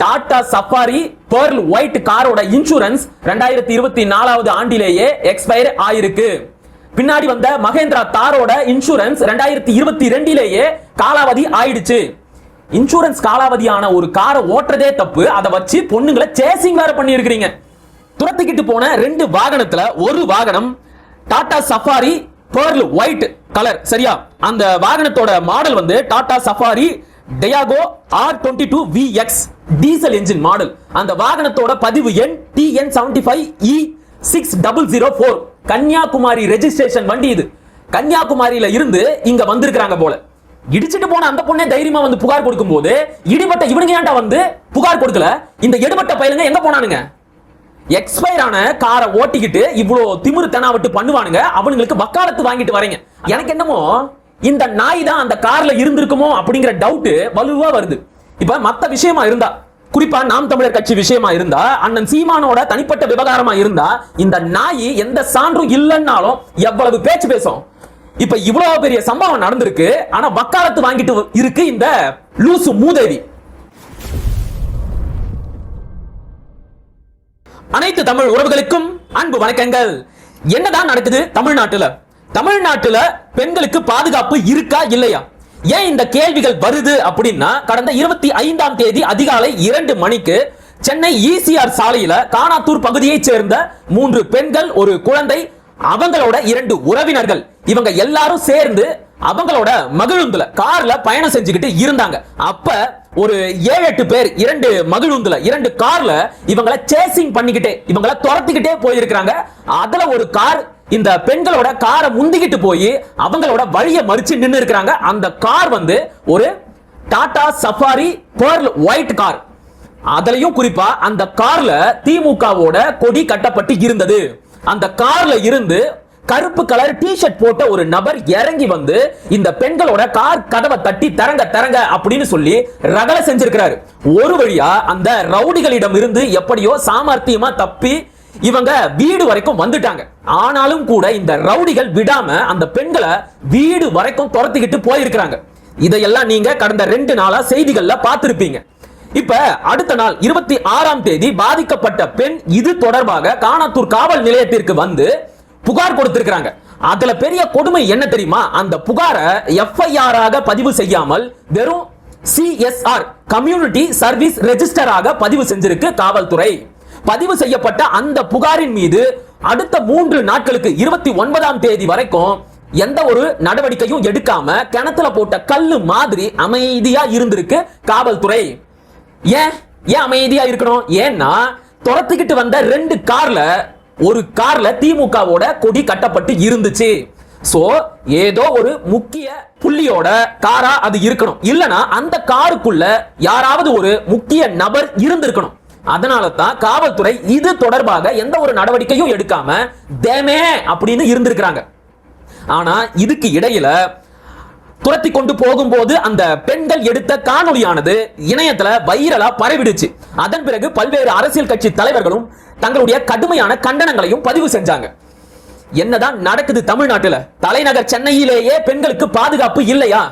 Tata Safari pearl white காரோட insurance 2024 ஆண்டிலேயே expire ஆயிருக்கு. பின்னாடி வந்த மகேந்திரா தாரோட இன்சூரன்ஸ் 2022லேயே காலாவதி ஆயிடுச்சு. இன்சூரன்ஸ் காலாவதியான ஒரு காரை ஓட்டுறதே தப்பு, அதை வச்சு பொண்ணுங்களை சேசிங் வேற பண்ணி இருக்கிறீங்க. துரத்திக்கிட்டு போன 2 வாகனத்துல ஒரு வாகனம் Tata Safari pearl white colour, சரியா? அந்த வாகனத்தோட மாடல் வந்து Tata Safari Tiago R22VX diesel engine model. அந்த வாகனத்தோட பதிவு எண் TN75E6004 கன்னியாகுமரி ரெஜிஸ்ட்ரேஷன் வண்டி. இது கன்னியாகுமரியில இருந்து இங்க வந்திருக்காங்க போல. இடிச்சிட்டு போன அந்த பொண்ணே தைரியமா வந்து புகார் கொடுக்கும் போது இடிபட்ட இவனுங்க ஏன்டா வந்து புகார் கொடுக்கல? இந்த எடுபட்ட பயிலுங்க எங்க போனானுங்க? எக்ஸ்பயர் ஆன காரை ஓட்டிக்கிட்டு இவ்வளவு திமிரு தெனாவட்டு பண்ணுவானுங்க. அவனுங்களுக்கு வக்காலத்து வாங்கிட்டு வரீங்க. எனக்கு என்னமோ இந்த நாய் தான் அந்த கார்ல இருந்திருக்குமோ அப்படிங்கிற டவுட் வலுவா வருது. இப்ப மத்த விஷயமா இருந்தா, குறிப்பா நாம் தமிழர் கட்சி விஷயமா இருந்தா, அண்ணன் சீமானோட தனிப்பட்ட விவகாரமா இருந்தா, இந்த நாய் எந்த சான்றும் இல்லைன்னாலும் எவ்வளவு பேச்சு பேசும். இப்ப இவ்வளவு பெரிய சம்பவம் நடந்திருக்கு, ஆனா வக்காலத்து வாங்கிட்டு இருக்கு இந்த லூசு மூதேவி. அனைத்து தமிழ் உறவுகளுக்கும் அன்பு வணக்கங்கள். என்னதான் நடக்குது தமிழ்நாட்டுல? தமிழ்நாட்டுல பெண்களுக்கு பாதுகாப்பு இருக்கா இல்லையா? ஏன் இந்த கேள்விகள் வருது அப்படின்னா, கடந்த 25ஆம் தேதி அதிகாலை 2 மணிக்கு சென்னை ECR சாலையில கானாத்தூர் பகுதியைச் சேர்ந்த 3 பெண்கள், ஒரு குழந்தை, அவங்களோட 2 உறவினர்கள், இவங்க எல்லாரும் சேர்ந்து அவங்களோட மகிழுந்துல கார்ல பயணம் செஞ்சுக்கிட்டு இருந்தாங்க. அப்ப ஒரு 7-8 பேர் 2 மகிழுந்துல 2 கார்ல இவங்களை சேசிங் பண்ணிக்கிட்டே, இவங்களை துரத்திக்கிட்டே போயிருக்காங்க. அதுல ஒரு கார் இந்த பெண்களோட காரை முந்திக்கிட்டு போய் அவங்களோட வழியை மறிச்சு நின்று இருக்காங்க. அந்த கார் வந்து ஒரு Tata Safari pearl white car. அதுலயும் குறிப்பா அந்த கார்ல திமுகவோட கொடி கட்டப்பட்டு இருந்தது. அந்த கார்ல இருந்து கருப்பு கலர் டி-ஷர்ட் போட்ட ஒரு நபர் இறங்கி வந்து இந்த பெண்களோட கார் கதவை தட்டி தரங்க தரங்க அப்படின்னு சொல்லி ரகலை செஞ்சிருக்கிறாரு. ஒரு வழியா அந்த ரவுடிகளிடம் இருந்து எப்படியோ சாமர்த்தியமா தப்பி இவங்க வீடு வரைக்கும் வந்துட்டாங்க. ஆனாலும் கூட இந்த ரவுடிகள் விடாம அந்த பெண்களை வீடு வரைக்கும் துரத்திக்கிட்டு போயிருக்காங்க. இதையெல்லாம் நீங்க கடந்த 2 நாளா செய்திகள்ல பார்த்திருப்பீங்க. இப்ப அடுத்த நாள் 26ஆம் தேதி பாதிக்கப்பட்ட பெண் இது தொடர்பாக கானாத்தூர் காவல் நிலையத்திற்கு வந்து புகார் கொடுத்திருக்காங்க. அதுல பெரிய கொடுமை என்ன தெரியுமா? அந்த புகாரை FIR ஆக பதிவு செய்யாமல் வெறும் CSR கம்யூனிட்டி சர்வீஸ் ரெஜிஸ்டராக பதிவு செஞ்சிருக்கு காவல்துறை. பதிவு செய்யப்பட்ட அந்த புகாரின் மீது அடுத்த 3 நாட்களுக்கு 29ஆம் தேதி வரைக்கும் எந்த ஒரு நடவடிக்கையும் எடுக்காம கிணத்துல போட்ட கல்லு மாதிரி அமைதியா இருந்திருக்கு காவல்துறை. ஏன் அமைதியா இருக்கணும்? ஏன்னா துரத்திக்கிட்டு வந்த 2 கார்ல ஒரு கார்ல திமுகவோட கொடி கட்டப்பட்டு இருந்துச்சு. சோ ஏதோ ஒரு முக்கிய புள்ளியோட காரா அது இருக்கணும். இல்லனா அந்த காருக்குள்ள யாராவது ஒரு முக்கிய நபர் இருந்திருக்கணும். அதனால தான் காவல்துறை இது தொடர்பாக எந்த ஒரு நடவடிக்கையும் எடுக்காம தேமே அப்படின்னு இருந்திருக்காங்க. ஆனா இதுக்கு இடையில துரத்தி கொண்டு போகும்போது அந்த பெண்கள் எடுத்த காணொளியானது இணையத்துல வைரலா பரவிடுச்சு. அதன் பிறகு பல்வேறு அரசியல் கட்சி தலைவர்களும் தங்களுடைய கடுமையான கண்டனங்களையும் பதிவு செஞ்சாங்க. என்னதான் நடக்குது தமிழ்நாட்டுல? தலைநகர் சென்னையிலேயே பெண்களுக்கு பாதுகாப்பு இல்லையா?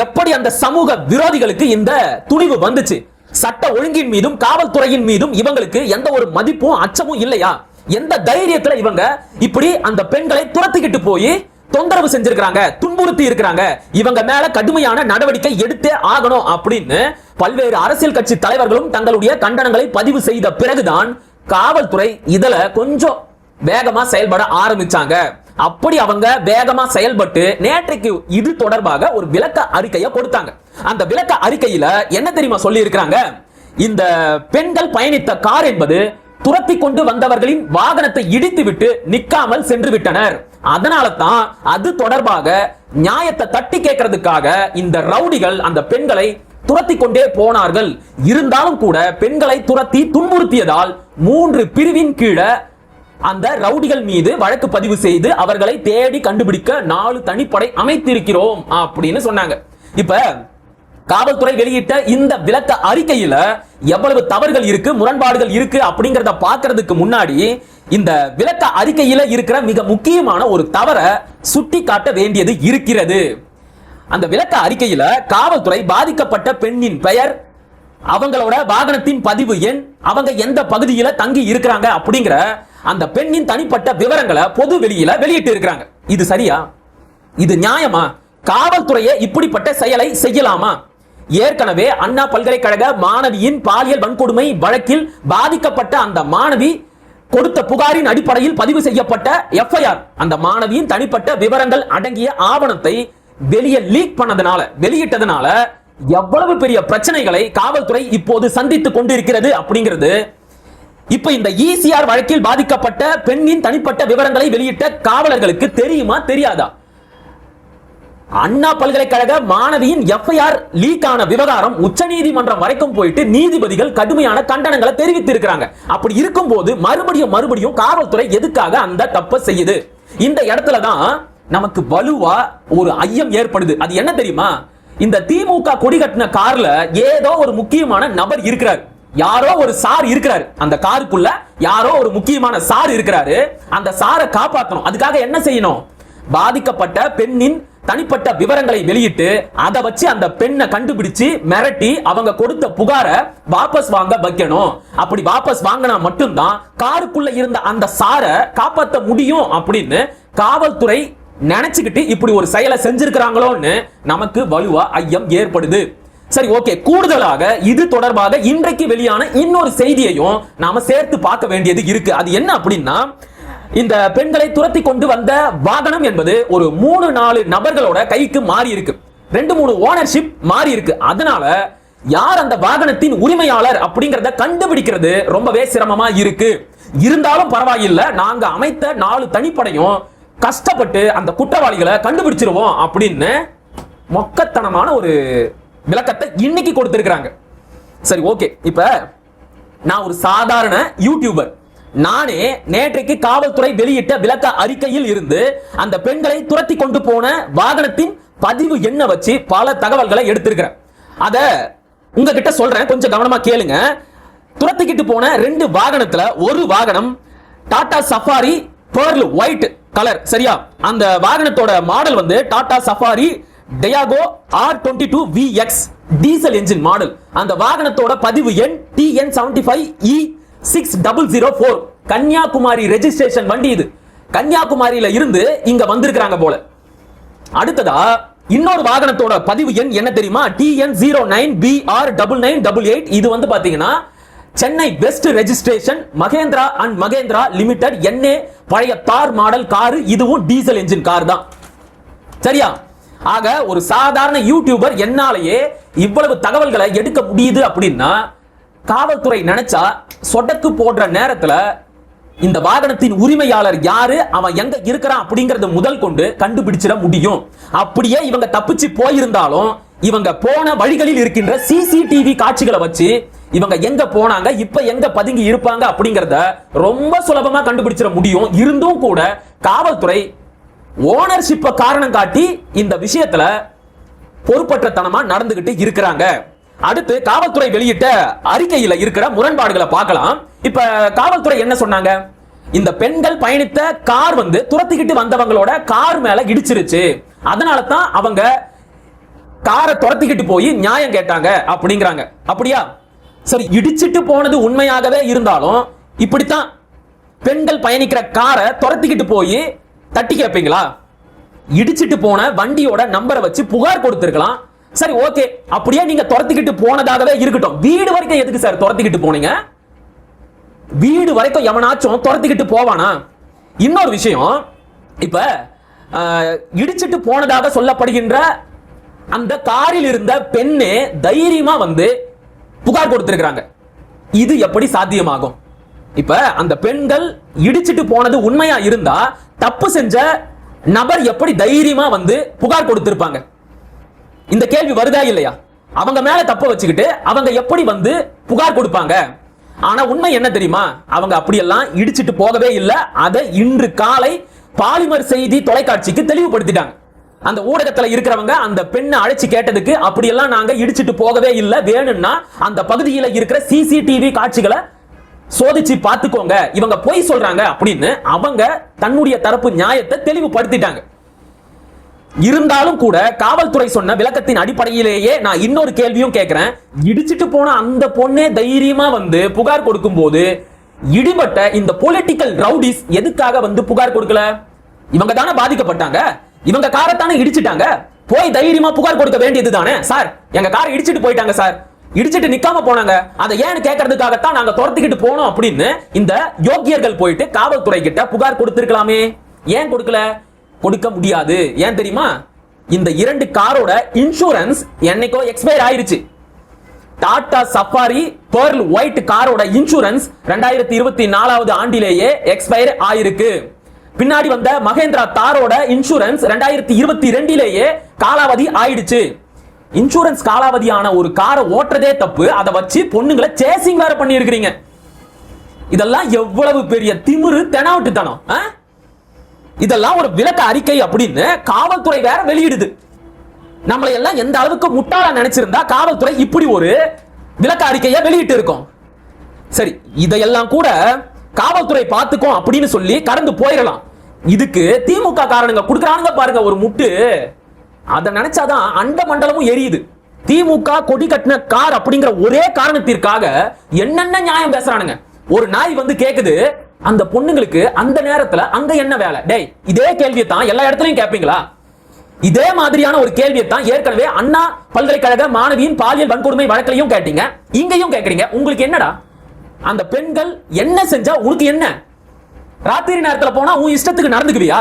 எப்படி அந்த சமூக விரோதிகளுக்கு இந்த துணிவு வந்துச்சு? சட்ட ஒழுங்கின் மீதும் காவல்துறையின் மீதும் இவங்களுக்கு எந்த ஒரு மதிப்பும் அச்சமும் இல்லையா? எந்த தைரியத்துல இவங்க இப்படி அந்த பெண்களை துரத்திக்கிட்டு போய் தொந்தரவு செஞ்சிருக்காங்க, துன்புறுத்தி இருக்காங்க? இவங்க மேல கடுமையான நடவடிக்கை எடுத்தே ஆகணும் அப்படின்னு பல்வேறு அரசியல் கட்சி தலைவர்களும் தங்களுடைய கண்டனங்களை பதிவு செய்த பிறகுதான் காவல்துறை இதுல கொஞ்சம் வேகமா செயல்பட ஆரம்பிச்சாங்க. அப்படி அவங்க வேகமா செயல்பட்டு நேற்றைக்கு இது தொடர்பாக ஒரு விளக்க அறிக்கையை கொடுத்தாங்க. அந்த விளக்க அறிக்கையில என்ன தெரியுமா சொல்லி இருக்காங்க? இந்த பெண்கள் பயணித்த கார் என்பது துரத்தி கொண்டு வந்தவர்களின் வாகனத்தை இடித்து விட்டு நிக்காமல் சென்று விட்டனர். அதனால தான் அது தொடர்பாக நியாயத்தை தட்டி கேட்கறதுக்காக இந்த ரவுடிகள் அந்த பெண்களை துரத்தி கொண்டே போனார்கள். இருந்தாலும் கூட பெண்களை துரத்தி துன்புறுத்தியதால் 3 பிரிவின் கீழே அந்த ரவுடிகள் மீது வழக்கு பதிவு செய்து அவர்களை தேடி கண்டுபிடிக்க 4 தனிப்படை அமைத்திருக்கிறோம் அப்படின்னு சொன்னாங்க. இப்ப காவல்துறை வெளியிட்ட இந்த விளக்க அறிக்கையில எவ்வளவு தவறுகள் இருக்கு, முரண்பாடுகள் இருக்கு அப்படிங்கறத பார்க்கிறதுக்கு முன்னாடி இந்த விளக்க அறிக்கையில இருக்கிற மிக முக்கியமான ஒரு தவறை சுட்டி காட்ட வேண்டியது இருக்கிறது. அந்த விளக்க அறிக்கையில காவல்துறை பாதிக்கப்பட்ட பெண்ணின் பெயர், அவங்களோட வாகனத்தின் பதிவு எண், அவங்க எந்த பகுதியில தங்கி இருக்கிறாங்க அப்படிங்கிற அந்த பெண்ணின் தனிப்பட்ட விவரங்களை பொது வெளியில வெளியிட்டு இருக்கிறாங்க. இது சரியா? இது நியாயமா? காவல்துறையை இப்படிப்பட்ட செயலை செய்யலாமா? ஏற்கனவே அண்ணா பல்கலைக்கழக மாணவியின் பாலியல் வன்கொடுமை வழக்கில் பாதிக்கப்பட்ட அந்த மாணவி கொடுத்த புகாரின் அடிப்படையில் பதிவு செய்யப்பட்ட எஃப்ஐஆர், அந்த மாணவியின் தனிப்பட்ட விவரங்கள் அடங்கிய ஆவணத்தை வெளியே லீக் பண்ணதுனால, வெளியிட்டதுனால எவ்வளவு பெரிய பிரச்சனைகளை காவல்துறை இப்போது சந்தித்துக் கொண்டிருக்கிறது அப்படிங்கிறது இப்ப இந்த ஈசிஆர் வழக்கில் பாதிக்கப்பட்ட பெண்ணின் தனிப்பட்ட விவரங்களை வெளியிட்ட காவலர்களுக்கு தெரியுமா தெரியாதா? அண்ணா பல்கலைக்கழக மாணவியின் எஃப்ஐஆர் லீக் ஆன விவகாரம் உச்சநீதிமன்றம் வரைக்கும் போயிட்டு நீதிபதிகள் கடுமையான கண்டனங்களை தெரிவித்து இருக்கிறாங்க. அப்படி இருக்கும்போது மறுபடியும் காவல்துறை எதுக்காக அந்த தப்பை செய்யுது? இந்த இடத்துல தான் நமக்கு வலுவா ஒரு ஐயம் ஏற்படுது. அது என்ன தெரியுமா? இந்த திமுக கொடி கட்டின கார்ல ஏதோ ஒரு முக்கியமான நபர் இருக்கிறார், யாரோ ஒரு சார் இருக்கிறார். அந்த காருக்குள்ள யாரோ ஒரு முக்கியமான சார் இருக்கிறாரு. அந்த சாரை காப்பாற்றணும். அதுக்காக என்ன செய்யணும்? பாதிக்கப்பட்ட பெண்ணின் தனிப்பட்ட விவரங்களை வெளியிட்டு அதை வச்சு அந்த பெண்ணை கண்டுபிடிச்சு மிரட்டி அவங்க கொடுத்த புகாரை வாபஸ் வாங்க வைக்கணும். அப்படி வாபஸ் வாங்கினா மட்டும்தான் காருக்குள்ள இருந்த அந்த சாரை காப்பாற்ற முடியும் அப்படின்னு காவல்துறை நினைச்சுக்கிட்டு இப்படி ஒரு செயலை செஞ்சிருக்கிறாங்களோன்னு நமக்கு வலுவா ஐயம் ஏற்படுது. சரி, ஓகே. கூடுதலாக இது தொடர்பாக இன்றைக்கு வெளியான இன்னொரு செய்தியையும் நாம சேர்த்து பார்க்க வேண்டியது இருக்கு. அது என்ன அப்படின்னா, இந்த பெண்களை துரத்தி கொண்டு வந்த வாகனம் என்பது ஒரு 3-4 நபர்களோட கைக்கு மாறி இருக்கு. 2-3 ஓனர்ஷிப் மாறி இருக்கு. அதனால யார் அந்த வாகனத்தின் உரிமையாளர் அப்படிங்கறத கண்டுபிடிக்கிறது ரொம்பவே சிரமமா இருக்கு. இருந்தாலும் பரவாயில்லை, நாங்க அமைத்த 4 தனிப்படையும் கஷ்டப்பட்டு அந்த குற்றவாளிகளை கண்டுபிடிச்சிருவோம் அப்படின்னு மொக்கத்தனமான ஒரு விளக்கத்தை இன்னைக்கு கொடுத்திருக்கிறாங்க. சரி, ஓகே. இப்ப நான் ஒரு சாதாரண யூடியூபர். நானே நேற்றைக்கு காவல்துறை வெளியிட்ட விளக்க அறிக்கையில் இருந்து அந்த பெண்களை துரத்தி கொண்டு போன வாகனத்தின் பதிவு எண்ணை வச்சு பல தகவல்களை எடுத்திருக்கிறேன். அத உங்ககிட்ட சொல்றேன், கொஞ்சம் கவனமா கேளுங்க. துரத்திக்கிட்டு போன 2 வாகனத்துல ஒரு வாகனம் Tata Safari pearl white colour, சரியா? அந்த வாகனத்தோட மாடல் வந்து Tata Safari Tiago R22VX diesel engine model. அந்த வாகனத்தோட பதிவு எண் TN75E6004 கன்னியாகுமரி ரெஜிஸ்ட்ரேஷன் வண்டி. இது கன்னியாகுமரியில இருந்து இங்க வந்திருக்காங்க போல. அடுத்ததா இன்னொரு வாகனத்தோட பதிவு எண் என்ன தெரியுமா? TN09BR9988. இது வந்து பாத்தீங்கன்னா Chennai west registration Mahindra and Mahindra limited NA பழைய தார் மாடல் கார். இதுவும் டீசல் என்ஜின் கார் தான், சரியா? ஆக ஒரு சாதாரண யூடியூபர் என்னாலேயே இவ்வளவு தகவல்களை எடுக்க முடியுது அப்படின்னா காவல்துறை நினைச்சா சொடக்கு போடுற நேரத்துல இந்த வாகனத்தின் உரிமையாளர் யாரு, அவன் எங்க இருக்கிறான் அப்படிங்கறது முதல் கொண்டு கண்டுபிடிச்சிட முடியும். அப்படியே இவங்க தப்பிச்சு போயிருந்தாலும் இவங்க போன வழிகளில் இருக்கின்ற சிசிடிவி காட்சிகளை வச்சு இவங்க எங்க போனாங்க, இப்ப எங்க பதுங்கி இருப்பாங்க அப்படிங்கறத ரொம்ப சுலபமா கண்டுபிடிச்சிட முடியும். இருந்தும் கூட காவல்துறை ஓனர்ஷிப்பை காரணம் காட்டி இந்த விஷயத்துல பொறுப்பற்றத்தனமா நடந்துகிட்டு இருக்கிறாங்க. அடுத்து காவல்துறை வெளியிட்ட அறிக்கையில இருக்கிற முரண்பாடுகளை பார்க்கலாம். இப்ப காவல்துறை என்ன சொன்னாங்க? இந்த பெண்கள் பயணித்த கார் வந்து துரத்திக்கிட்டு வந்தவங்களோட கார் மேல இடிச்சிருச்சு, அதனால தான் அவங்க காரை துரத்திக்கிட்டு போய் நியாயம் கேட்டாங்க அப்படிங்கிறாங்க. அப்படியா? சரி, இடிச்சிட்டு போனது உண்மையாகவே இருந்தாலும் இப்படித்தான் பெண்கள் பயணிக்கிற காரை துரத்திக்கிட்டு போய் தட்டி கேட்பீங்களா? இடிச்சிட்டு போன வண்டியோட நம்பரை வச்சு புகார் கொடுத்திருக்கலாம். சரி, ஓகே. அப்படியே நீங்க துரத்திக்கிட்டு போனதாகவே இருக்கட்டும், வீடு வரைக்கும் எதுக்கு சார் துரத்திக்கிட்டு போனீங்க? வீடு வரைக்கும் எவனாச்சும் துரத்திக்கிட்டு போவானா? இன்னொரு விஷயம், இப்ப இடிச்சிட்டு போனதாக சொல்லப்படுகின்ற அந்த காரில் இருந்த பெண்ணே தைரியமா வந்து புகார் கொடுத்திருக்கிறாங்க. இது எப்படி சாத்தியமாகும்? இப்ப அந்த பெண்கள் இடிச்சிட்டு போனது உண்மையா இருந்தா தப்பு செஞ்ச நபர் எப்படி தைரியமா வந்து புகார் கொடுத்திருப்பாங்க? இந்த கேள்வி வருதா இல்லையா? அவங்க மேல தப்பு வச்சுக்கிட்டு அவங்க எப்படி வந்து புகார் கொடுப்பாங்க? ஆனா உண்மை என்ன தெரியுமா? அவங்க அப்படியெல்லாம் இடிச்சிட்டு போகவே இல்லை. அதை இன்று காலை பாலிமர் செய்தி தொலைக்காட்சிக்கு தெளிவுபடுத்திட்டாங்க. அந்த ஊடகத்துல இருக்கிறவங்க அந்த பெண்ணை அழைச்சு கேட்டதுக்கு அப்படியெல்லாம் நாங்க இடிச்சிட்டு போகவே இல்லை, வேணும்னா அந்த பகுதியில் இருக்கிற சிசிடிவி காட்சிகளை சோதிச்சு பார்த்துக்கோங்க, இவங்க பொய் சொல்றாங்க அப்படின்னு அவங்க தன்னுடைய தரப்பு நியாயத்தை தெளிவுபடுத்திட்டாங்க. இருந்தாலும் கூட காவல்துறை சொன்ன விளக்கத்தின் அடிப்படையிலேயே நான் இன்னொரு கேள்வியும் கேட்கிறேன். இடிச்சிட்டு போன அந்த பொண்ணே தைரியமா வந்து புகார் கொடுக்கும் போது இடிபட்ட இந்த பொலிட்டிக்கல் ரவுடிஸ் எதுக்காக வந்து புகார் கொடுக்கல? இவங்க தானே பாதிக்கப்பட்டாங்க, இவங்க காரத்தானே இடிச்சிட்டாங்க, போய் தைரியமா புகார் கொடுக்க வேண்டியது தானே. சார் எங்க காரை இடிச்சிட்டு போயிட்டாங்க சார், இடிச்சிட்டு நிக்காம போனாங்க, அதை ஏன்னு கேட்கறதுக்காகத்தான் நாங்க துரத்திக்கிட்டு போனோம் அப்படின்னு இந்த யோக்கியர்கள் போயிட்டு காவல்துறை கிட்ட புகார் கொடுத்திருக்கலாமே. ஏன் கொடுக்கல? கொடுக்க முடியாது. ஏன் தெரியுமா? இந்த 2 காரோட இன்சூரன்ஸ் என்னைக்கோ எக்ஸ்பயர் ஆயிருச்சு. டாடா சஃபாரி பெர்ல் ஒயிட் காரோட இன்சூரன்ஸ் 2024 ஆண்டிலேயே எக்ஸ்பயர் ஆயிருக்கு. பின்னாடி வந்த மகேந்திரா தாரோட இன்சூரன்ஸ் 2022லேயே காலாவதி ஆயிடுச்சு. இன்சூரன்ஸ் காலாவதியான ஒரு காரை ஓட்டுறதே தப்பு, அதை வச்சு பொண்ணுங்களை சேசிங் வேற பண்ணி இருக்கிறீங்க. இதெல்லாம் எவ்வளவு பெரிய திமிரு தெனாவட்டுத்தனம். இதெல்லாம் ஒரு விளக்க அறிக்கை அப்படின்னு காவல்துறை வேற வெளியிடுது. நம்மளை எல்லாம் எந்த அளவுக்கு முட்டாளா நினைச்சிருந்தா காவல்துறை இப்படி ஒரு விளக்க அறிக்கையை வெளியிட்டு இருக்கோம். சரி, இதையெல்லாம் கூட காவல்துறை பார்த்துக்கும் அப்படின்னு சொல்லி கடந்து போயிடலாம். இதுக்கு திமுக காரணங்க கொடுக்கறானுங்க பாருங்க ஒரு முட்டு. அதை நினைச்சாதான் அண்ட மண்டலமும் எரியுது. திமுக கொடி கட்டின கார் அப்படிங்கிற ஒரே காரணத்திற்காக என்னென்ன நியாயம் பேசுறானுங்க. ஒரு நாய் வந்து கேக்குது, அந்த பொண்ணுங்களுக்கு அந்த நேரத்துல அங்க என்ன வேலை? டேய், இதே கேள்வியை தான் எல்லா இடத்துலயும் கேட்பீங்களா? இதே மாதிரியான ஒரு கேள்வியை தான் ஏற்கனவே அண்ணா பல்கலைக்கழக மாணவியின் பாலியல் வன்கொடுமை வழக்கிலையும் கேட்டீங்க, இங்கேயும் கேட்கறீங்க. உங்களுக்கு என்னடா? அந்த பெண்கள் என்ன செஞ்சா உனக்கு என்ன? ராத்திரி நேரத்துல போனா உன் இஷ்டத்துக்கு நடந்துக்குவியா?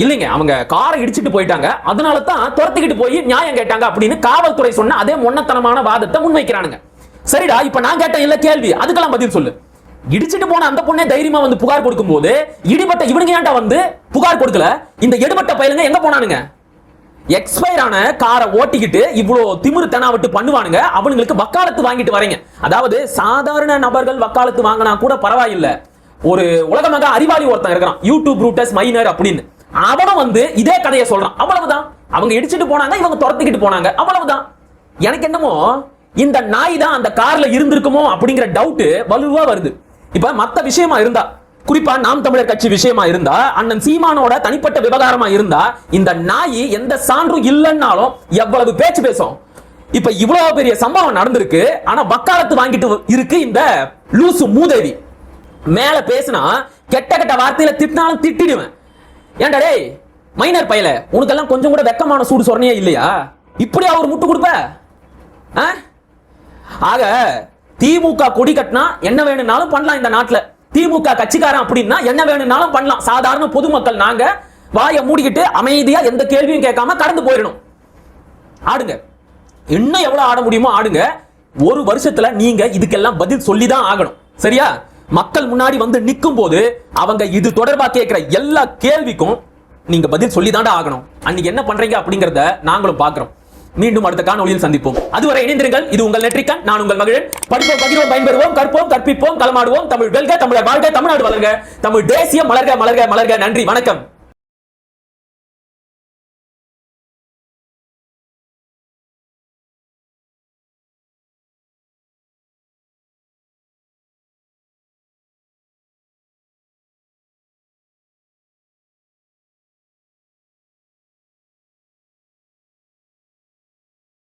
இல்லைங்க, அவங்க காரை இடிச்சிட்டு போயிட்டாங்க, அதனால தான் துரத்திக்கிட்டு போய் நியாயம் கேட்டாங்க அப்படின்னு காவல்துறை சொன்ன அதே மொன்னத்தனமான வாதத்தை முன்வைக்கிறானுங்க. சரிடா, இப்ப நான் கேட்ட இல்ல கேள்வி, அதுக்கெல்லாம் பதில் சொல்லு. இடிச்சிட்டு போன அந்த பொண்ணே தைரியமா வந்து புகார் கொடுக்கும் போது இடிபட்ட இவனுங்க ஏன்டா வந்து புகார் கொடுக்கல? இந்த எடுபட்ட பயிலுங்க எங்க போனானுங்க? எக்ஸ்பயர் ஆன காரை ஓட்டிக்கிட்டு இவ்வளவு திமிரு தெனாவட்டு பண்ணுவானுங்க. அவனுங்களுக்கு வக்காலத்து வாங்கிட்டு வரீங்க. அதாவது சாதாரண நபர்கள் வக்காலத்து வாங்கினா கூட பரவாயில்லை, ஒரு உலகமாக அறிவாளி ஒருத்தன் இருக்கிறான், யூடியூப் ரூட்டஸ் மைனர் அப்படின்னு, அவனும் வந்து இதே கதையை சொல்றான். அவ்வளவுதான். அவங்க இடிச்சிட்டு போனாங்க, இவங்க துரத்திக்கிட்டு போனாங்க, அவ்வளவுதான். எனக்கு என்னமோ இந்த நாய் தான் அந்த கார்ல இருந்திருக்குமோ அப்படிங்கிற டவுட் வலுவா வருது. இப்ப மத்த விஷயமா இருந்தா, குறிப்பா நாம் தமிழர் கட்சி விஷயமா இருந்தா, அண்ணன் சீமானோட தனிப்பட்ட விவகாரமா இருந்தா, இந்த நாய் எந்த சான்றும் இல்லைன்னாலும் எவ்வளவு பேச்சு பேசும். இப்ப இவ்வளவு பெரிய சம்பவம் நடந்திருக்கு, ஆனா வக்காலத்து வாங்கிட்டு இருக்கு இந்த லூசு மூதேவி. மேல பேசினா கெட்ட கெட்ட வார்த்தையில திட்டினாலும் திட்டிடுவேன். ஏன்டா டேய் மைனர் பையல, உனக்கெல்லாம் கொஞ்சம் கூட வெக்கமான சூடு சொரணையே இல்லையா? இப்படி அவர் முட்டு கொடுப்ப? ஆக திமுக கொடி கட்டினா என்ன வேணும்னாலும் பண்ணலாம் இந்த நாட்டுல. திமுக கட்சிக்காரன் அப்படின்னா என்ன வேணும்னாலும் பண்ணலாம். சாதாரண பொதுமக்கள் நாங்க வாயை மூடிக்கிட்டு அமைதியா எந்த கேள்வியும் கேட்காம கடந்து போயிடணும். ஆடுங்க, இன்னும் எவ்வளவு ஆட முடியுமோ ஆடுங்க. ஒரு வருஷத்துல நீங்க இதுக்கெல்லாம் பதில் சொல்லிதான் ஆகணும். சரியா? மக்கள் முன்னாடி வந்து நிற்கும் போது அவங்க இது தொடர்பா கேட்கிற எல்லா கேள்விக்கும் நீங்க பதில் சொல்லிதாண்டா ஆகணும். அன்னைக்கு என்ன பண்றீங்க அப்படிங்கறத நாங்களும் பாக்குறோம். மீண்டும் அடுத்த காணொளியில் சந்திப்போம். அதுவரை இணைந்திருங்கள். இது உங்கள் நெற்றிக்கண், நான் உங்கள் மகிழன். படிப்போம், பகிர்வோம், பயன்பெறுவோம், கற்போம், கற்பிப்போம், களமாடுவோம். தமிழ் வெல்க, தமிழர் வாழ்க, தமிழ்நாடு வளர்க, தமிழ் தேசியம் மலர்க மலர்க மலர்க. நன்றி, வணக்கம்.